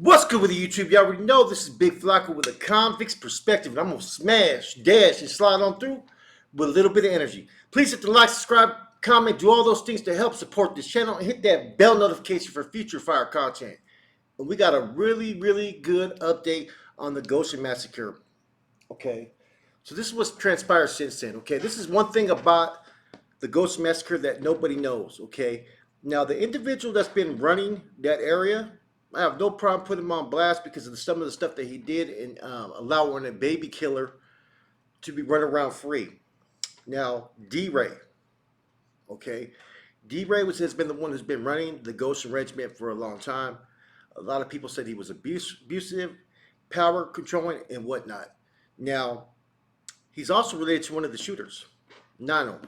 What's good with the YouTube? You already know this is Big Flacco with a convict's perspective, and I'm gonna smash, dash, and slide on through with a little bit of energy. Please hit the like, subscribe, comment, do all those things to help support this channel, and hit that bell notification for future fire content. And we got a really good update on the Goshen Massacre. Okay, so this is what's transpired since then. Okay, this is one thing about the Goshen Massacre that nobody knows. Okay, now the individual that's been running that area, I have no problem putting him on blast because of some of the stuff that he did and allowing a baby killer to be running around free. Now, Dray, okay, Dray has been the one who's been running the Goshen Regiment for a long time. A lot of people said he was abusive, power controlling, and whatnot. Now, he's also related to one of the shooters, Nano.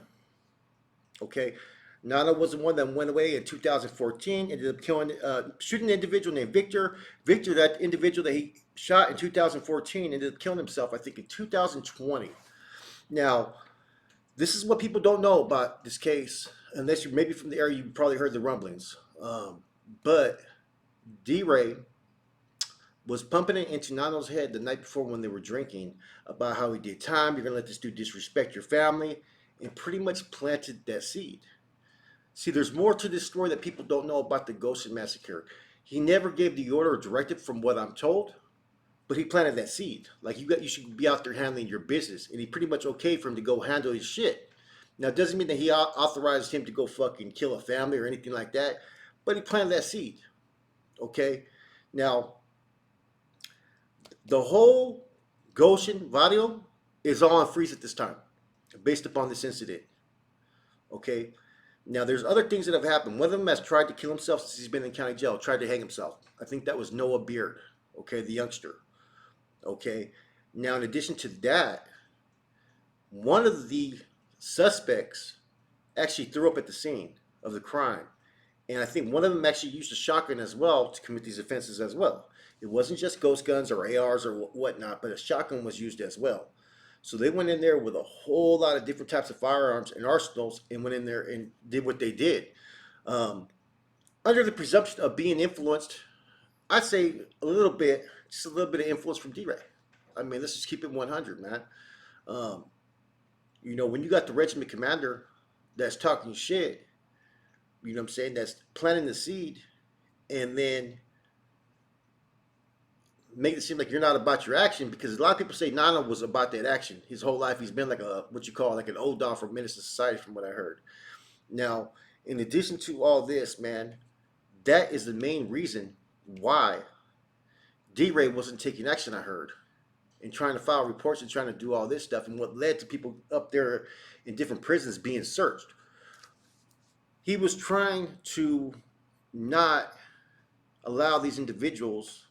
Okay, Nano was the one that went away in 2014. Ended up killing, shooting an individual named Victor. Victor, that individual that he shot in 2014, ended up killing himself, I think, in 2020. Now, this is what people don't know about this case, unless you're maybe from the area. You probably heard the rumblings. But D-Ray was pumping it into Nano's head the night before when they were drinking about how he did time. You're gonna let this dude disrespect your family, and pretty much planted that seed. See, there's more to this story that people don't know about the Goshen Massacre. He never gave the order or directive, from what I'm told, but he planted that seed. Like you should be out there handling your business, and he pretty much okayed for him to go handle his shit. Now, it doesn't mean that he authorized him to go fucking kill a family or anything like that, but he planted that seed. Okay, now the whole Goshen video is all on freeze at this time, based upon this incident. Okay, now there's other things that have happened. One of them has tried to kill himself since he's been in county jail. Tried to hang himself. I think that was Noah Beard. Okay, the youngster. Okay, now in addition to that, one of the suspects actually threw up at the scene of the crime, and I think one of them actually used a shotgun as well to commit these offenses as well. It wasn't just ghost guns or ARs or whatnot, but a shotgun was used as well. So they went in there with a whole lot of different types of firearms and arsenals and went in there and did what they did. Um, Under the presumption of being influenced, I'd say a little bit, just a little bit of influence from D-Ray. I mean, let's just keep it 100, man. Um, when you got the regiment commander that's talking shit, you know what I'm saying, that's planting the seed, and then make it seem like you're not about your action, because a lot of people say Nana was about that action. His whole life he's been like a what you call like an old dog for Menace to Society, from what I heard. Now, in addition to all this, man, that is the main reason why D-Ray wasn't taking action, I heard, and trying to file reports and trying to do all this stuff, and what led to people up there in different prisons being searched. He was trying to not allow these individuals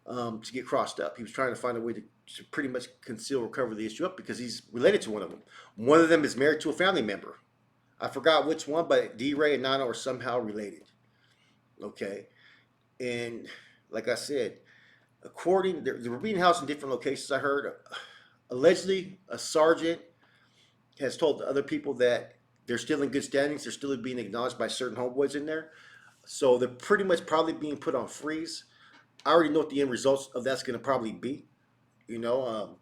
to get crossed up. He was trying to find a way to pretty much conceal or cover the issue up because he's related to one of them. One of them is married to a family member. I forgot which one, but D-Ray and Nana are somehow related. Okay. And like I said, according, they were being housed in different locations, I heard. Allegedly, a sergeant has told other people that they're still in good standings. They're still being acknowledged by certain homeboys in there. So they're pretty much probably being put on freeze. I already know what the end results of that's going to probably be, you know.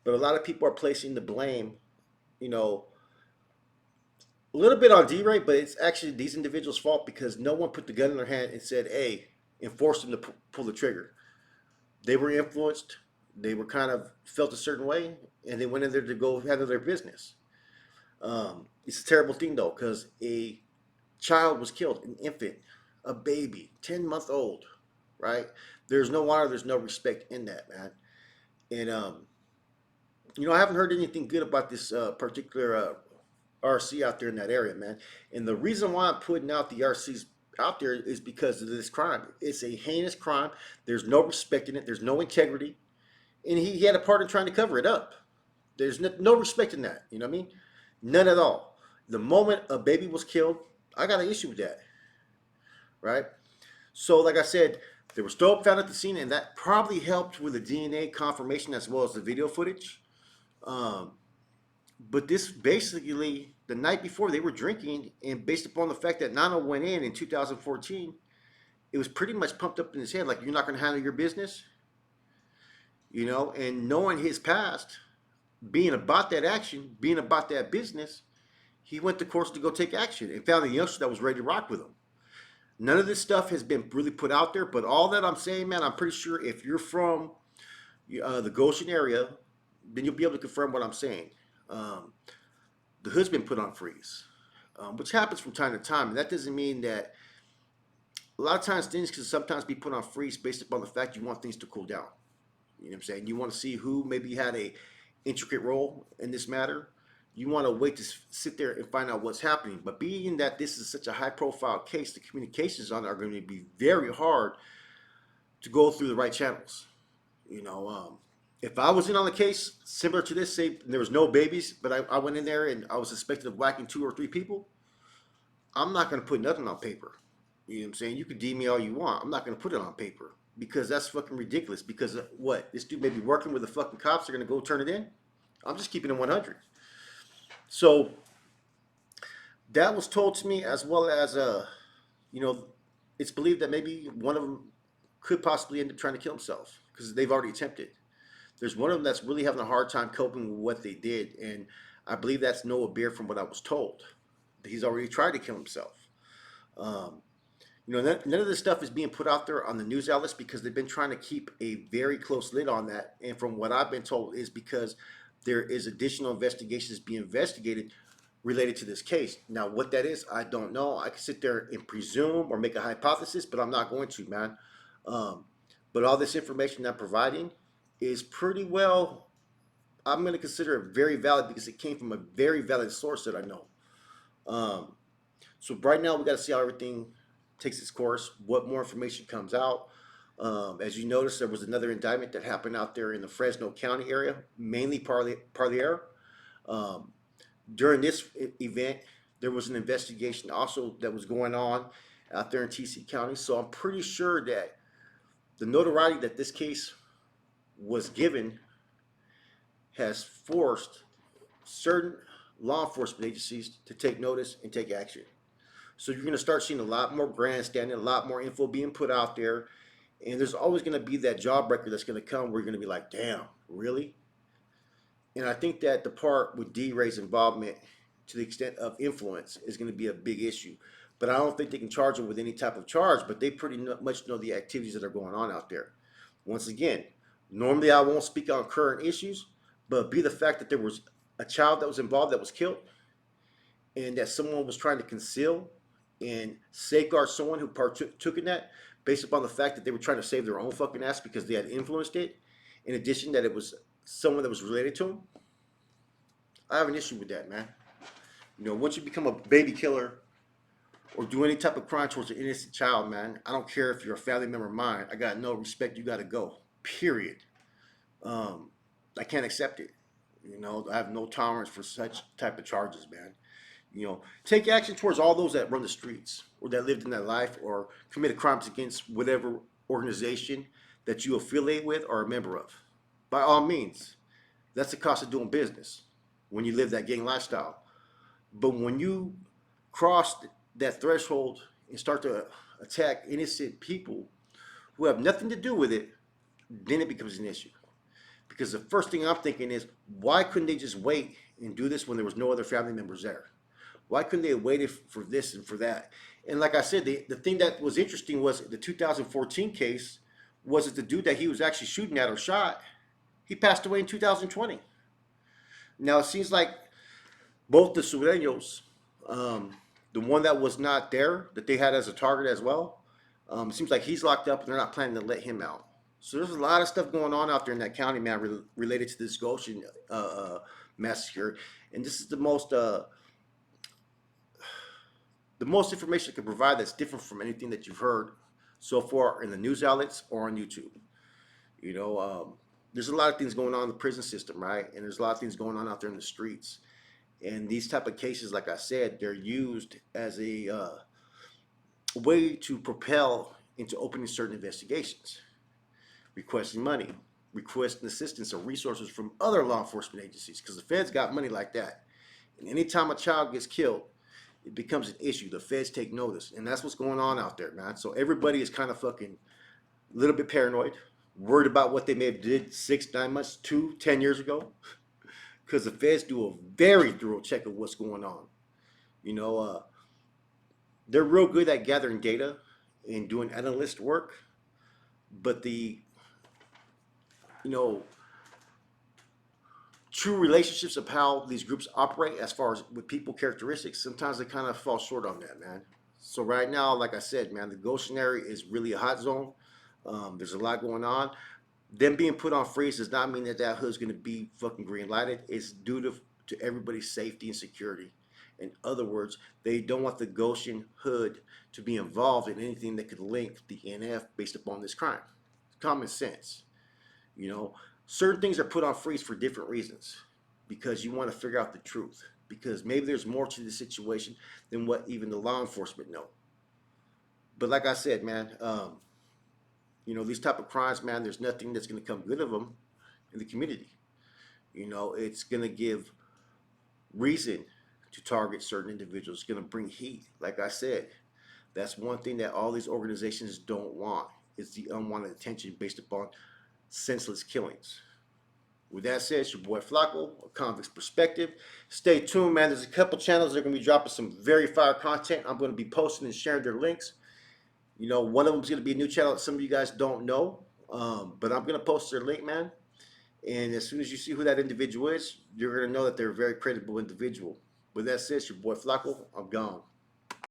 But a lot of people are placing the blame, you know, a little bit on D-Ray, but it's actually these individuals' fault because no one put the gun in their hand and said, hey, and forced them to pull the trigger. They were influenced. They were kind of felt a certain way, and they went in there to go handle their business. It's a terrible thing, though, because a child was killed, an infant, a baby, 10-month-old, right? There's no honor, there's no respect in that, man. And I haven't heard anything good about this particular RC out there in that area, man. And the reason why I'm putting out the RCs out there is because of this crime. It's a heinous crime. There's no respect in it. There's no integrity, and he had a part in trying to cover it up. There's no respect in that. You know what I mean? None at all. The moment a baby was killed, I got an issue with that, right? So, like I said, there was dope found at the scene, and that probably helped with the DNA confirmation as well as the video footage. Um, but this basically, the night before they were drinking, and based upon the fact that Nana went in 2014 it was pretty much pumped up in his head like you're not going to handle your business, you know, and knowing his past, being about that action, being about that business, he went to course to go take action and found a youngster that was ready to rock with him. None of this stuff has been really put out there, but all that I'm saying, man, I'm pretty sure if you're from the Goshen area, then you'll be able to confirm what I'm saying. Um, the hood's been put on freeze, which happens from time to time. And that doesn't mean that a lot of times things can sometimes be put on freeze based upon the fact you want things to cool down. You know what I'm saying? You want to see who maybe had a intricate role in this matter. You want to wait to sit there and find out what's happening. But being that this is such a high profile case, the communications on it are going to be very hard to go through the right channels. You know, if I was in on a case similar to this, say there was no babies, but I went in there and I was suspected of whacking 2 or 3 people, I'm not going to put nothing on paper. You know what I'm saying? You can DM me all you want. I'm not going to put it on paper because that's fucking ridiculous. Because what? This dude may be working with the fucking cops. They're going to go turn it in. I'm just keeping it 100. So that was told to me, as well as you know, it's believed that maybe one of them could possibly end up trying to kill himself because they've already attempted. There's one of them that's really having a hard time coping with what they did, and I believe that's Noah Beer from what I was told. He's already tried to kill himself. Um, you know, none of this stuff is being put out there on the news outlets because they've been trying to keep a very close lid on that. And from what I've been told is because there is additional investigations being investigated related to this case. Now, what that is, I don't know. I can sit there and presume or make a hypothesis, but I'm not going to, man. Um, but all this information I'm providing is pretty well, I'm going to consider it very valid because it came from a very valid source that I know. Um, so right now we got to see how everything takes its course, what more information comes out. As you notice, there was another indictment that happened out there in the Fresno County area, mainly Parlier. Um, During this event, there was an investigation also that was going on out there in TC County. So I'm pretty sure that the notoriety that this case was given has forced certain law enforcement agencies to take notice and take action. So you're going to start seeing a lot more grandstanding, a lot more info being put out there. And there's always going to be that jawbreaker that's going to come where you're going to be like, damn, really? And I think that the part with Dray's involvement to the extent of influence is going to be a big issue. But I don't think they can charge him with any type of charge, but they pretty much know the activities that are going on out there. Once again, normally I won't speak on current issues, but be the fact that there was a child that was involved that was killed and that someone was trying to conceal and safeguard someone who partook in that based upon the fact that they were trying to save their own fucking ass because they had influenced it. In addition, that it was someone that was related to him. I have an issue with that, man. You know, once you become a baby killer or do any type of crime towards an innocent child, man, I don't care if you're a family member of mine. I got no respect. You got to go. Period. I can't accept it. You know, I have no tolerance for such type of charges, man. You know, take action towards all those that run the streets or that lived in that life or committed crimes against whatever organization that you affiliate with or are a member of. By all means, that's the cost of doing business when you live that gang lifestyle. But when you cross that threshold and start to attack innocent people who have nothing to do with it, then it becomes an issue. Because the first thing I'm thinking is, why couldn't they just wait and do this when there was no other family members there? Why couldn't they have waited for this and for that? And like I said, the thing that was interesting was the 2014 case was that the dude that he was actually shooting at or shot, he passed away in 2020. Now it seems like both the Sureños, the one that was not there, that they had as a target as well, it seems like he's locked up and they're not planning to let him out. So there's a lot of stuff going on out there in that county, man, related to this Goshen massacre. And this is the most information I can provide that's different from anything that you've heard so far in the news outlets or on YouTube. You know, there's a lot of things going on in the prison system, right? And there's a lot of things going on out there in the streets. And these type of cases, like I said, they're used as a way to propel into opening certain investigations, requesting money, requesting assistance or resources from other law enforcement agencies, because the feds got money like that. And anytime a child gets killed, it becomes an issue. The feds take notice, and that's what's going on out there, man. So everybody is kind of fucking a little bit paranoid, worried about what they may have did 6, 9 months, 10 years ago, because the feds do a very thorough check of what's going on. You know, they're real good at gathering data and doing analyst work, but the you know true relationships of how these groups operate as far as with people characteristics, sometimes they kind of fall short on that, man. So right now, like I said, man, the Goshen area is really a hot zone. There's a lot going on. Them being put on freeze does not mean that that hood's going to be fucking green lighted. It's due to everybody's safety and security. In other words, they don't want the Goshen hood to be involved in anything that could link the NF based upon this crime. Common sense. You know, certain things are put on freeze for different reasons because you want to figure out the truth. Because maybe there's more to the situation than what even the law enforcement know. But like I said, man, these type of crimes, man, there's nothing that's going to come good of them in the community. It's going to give reason to target certain individuals. It's going to bring heat. Like I said, that's one thing that all these organizations don't want. It's the unwanted attention based upon senseless killings. With that said, it's your boy Flacco, a convict's perspective. Stay tuned, man. There's a couple channels that are going to be dropping some very fire content. I'm going to be posting and sharing their links. One of them is going to be a new channel that some of you guys don't know, but I'm going to post their link, man. And as soon as you see who that individual is, you're going to know that they're a very credible individual. With that said, it's your boy Flacco. I'm gone.